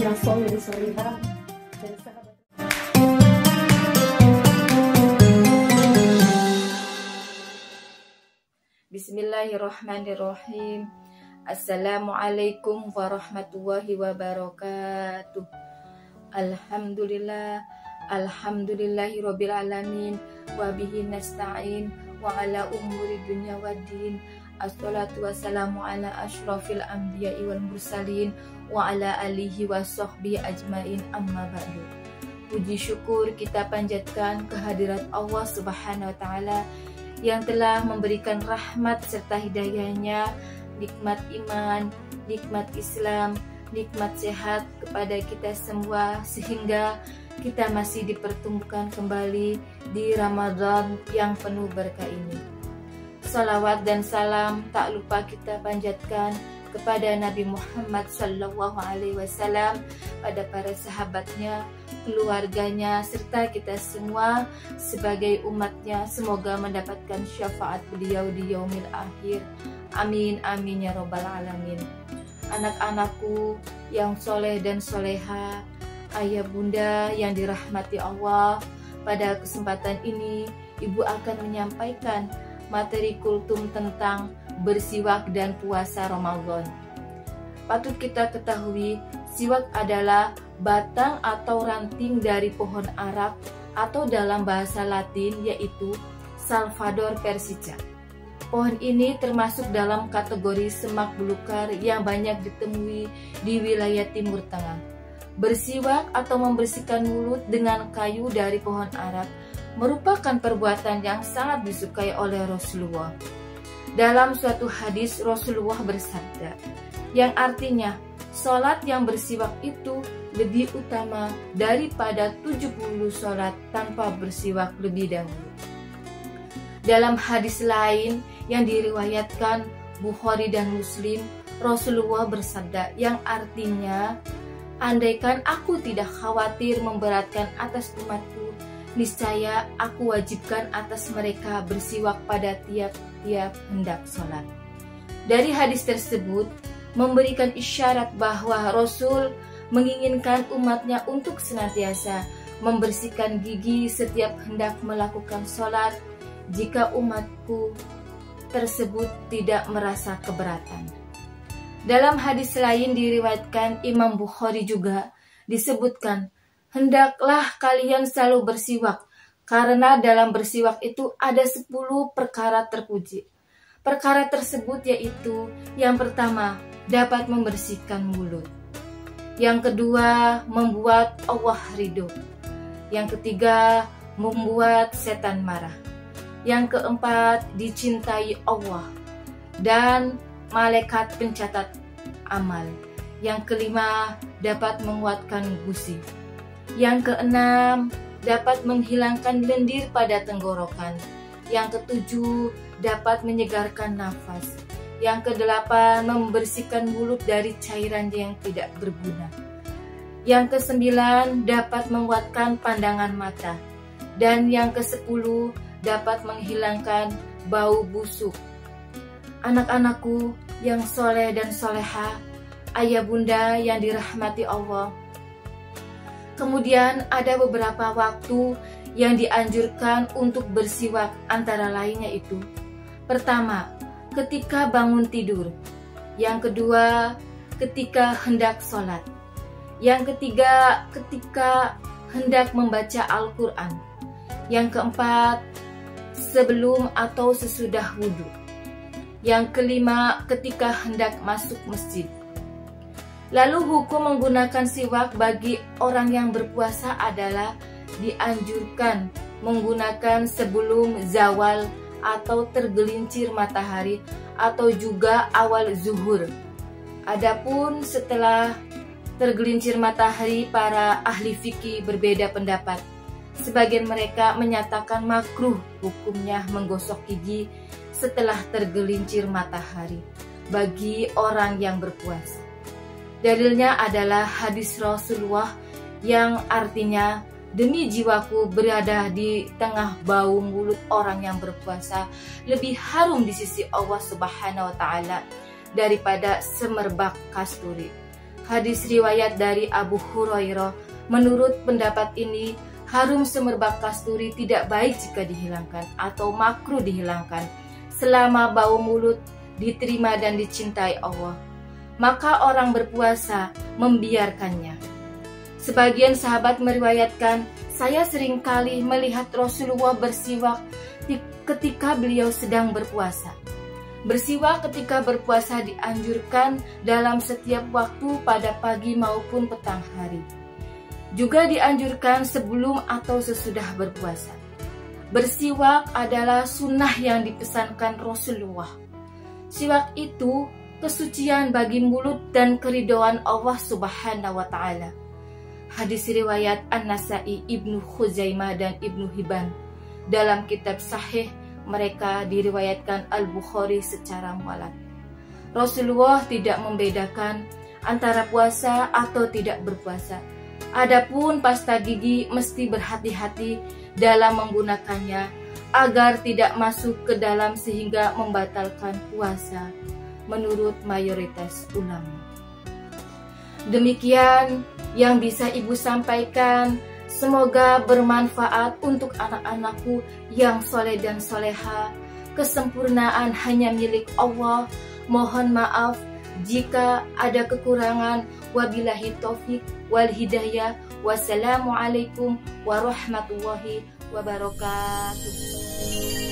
yang soleh dan solehah dan sahabat. Bismillahirrahmanirrahim. Assalamualaikum warahmatullahi wabarakatuh. Alhamdulillahirabbil alamin wa bihi nasta'in wa ala umuri dunya waddin. Assalatu wassalamu ala asyrafil anbiya'i wal mursalin wa ala alihi wa sahbihi ajmain, amma ba'du. Puji syukur kita panjatkan kehadirat Allah Subhanahu wa taala yang telah memberikan rahmat serta hidayahnya, nikmat iman, nikmat Islam, nikmat sehat kepada kita semua, sehingga kita masih dipertemukan kembali di Ramadan yang penuh berkah ini. Salawat dan salam tak lupa kita panjatkan kepada Nabi Muhammad SAW, pada para sahabatnya, keluarganya, serta kita semua sebagai umatnya. Semoga mendapatkan syafaat beliau di yaumil akhir. Amin amin ya robbal alamin. Anak-anakku yang soleh dan soleha, ayah bunda yang dirahmati Allah, pada kesempatan ini ibu akan menyampaikan materi kultum tentang bersiwak dan puasa Ramadan. Patut kita ketahui, siwak adalah batang atau ranting dari pohon Arab atau dalam bahasa Latin yaitu Salvador persica. Pohon ini termasuk dalam kategori semak belukar yang banyak ditemui di wilayah Timur Tengah. Bersiwak atau membersihkan mulut dengan kayu dari pohon Arab merupakan perbuatan yang sangat disukai oleh Rasulullah. Dalam suatu hadis Rasulullah bersabda, yang artinya sholat yang bersiwak itu lebih utama daripada 70 sholat tanpa bersiwak lebih dahulu. Dalam hadis lain yang diriwayatkan Bukhari dan Muslim, Rasulullah bersabda yang artinya, andaikan aku tidak khawatir memberatkan atas umatku, niscaya aku wajibkan atas mereka bersiwak pada tiap-tiap hendak sholat. Dari hadis tersebut memberikan isyarat bahwa Rasul menginginkan umatnya untuk senantiasa membersihkan gigi setiap hendak melakukan sholat jika umatku tersebut tidak merasa keberatan. Dalam hadis lain diriwayatkan Imam Bukhari juga disebutkan, hendaklah kalian selalu bersiwak, karena dalam bersiwak itu ada 10 perkara terpuji. Perkara tersebut yaitu, yang pertama, dapat membersihkan mulut. Yang kedua, membuat Allah ridho. Yang ketiga, membuat setan marah. Yang keempat, dicintai Allah dan malaikat pencatat amal. Yang kelima, dapat menguatkan gusi. Yang keenam, dapat menghilangkan lendir pada tenggorokan. Yang ketujuh, dapat menyegarkan nafas. Yang kedelapan, membersihkan mulut dari cairan yang tidak berguna. Yang kesembilan, dapat menguatkan pandangan mata. Dan yang kesepuluh, dapat menghilangkan bau busuk. Anak-anakku yang soleh dan soleha, ayah bunda yang dirahmati Allah, kemudian ada beberapa waktu yang dianjurkan untuk bersiwak, antara lainnya itu, pertama, ketika bangun tidur. Yang kedua, ketika hendak sholat. Yang ketiga, ketika hendak membaca Al-Quran. Yang keempat, sebelum atau sesudah wudhu. Yang kelima, ketika hendak masuk masjid. Lalu hukum menggunakan siwak bagi orang yang berpuasa adalah dianjurkan menggunakan sebelum zawal atau tergelincir matahari atau juga awal zuhur. Adapun setelah tergelincir matahari, para ahli fikih berbeda pendapat. Sebagian mereka menyatakan makruh hukumnya menggosok gigi setelah tergelincir matahari bagi orang yang berpuasa. Dalilnya adalah hadis Rasulullah yang artinya, demi jiwaku berada di tengah bau mulut orang yang berpuasa lebih harum di sisi Allah Subhanahu wa taala daripada semerbak kasturi. Hadis riwayat dari Abu Hurairah. Menurut pendapat ini, harum semerbak kasturi tidak baik jika dihilangkan atau makruh dihilangkan selama bau mulut diterima dan dicintai Allah. Maka orang berpuasa membiarkannya. Sebagian sahabat meriwayatkan, saya seringkali melihat Rasulullah bersiwak ketika beliau sedang berpuasa. Bersiwak ketika berpuasa dianjurkan dalam setiap waktu pada pagi maupun petang hari. Juga dianjurkan sebelum atau sesudah berpuasa. Bersiwak adalah sunnah yang dipesankan Rasulullah. Siwak itu kesucian bagi mulut dan keridhaan Allah Subhanahu wa Ta'ala. Hadis riwayat An-Nasai, Ibnu Khuzaimah dan Ibnu Hibban. Dalam kitab sahih mereka diriwayatkan Al-Bukhari secara muallaq. Rasulullah tidak membedakan antara puasa atau tidak berpuasa. Adapun pasta gigi mesti berhati-hati dalam menggunakannya agar tidak masuk ke dalam sehingga membatalkan puasa menurut mayoritas ulama. Demikian yang bisa Ibu sampaikan. Semoga bermanfaat untuk anak-anakku yang soleh dan soleha. Kesempurnaan hanya milik Allah. Mohon maaf jika ada kekurangan. Wabillahi taufik wal hidayah. Wassalamualaikum warahmatullahi wabarakatuh.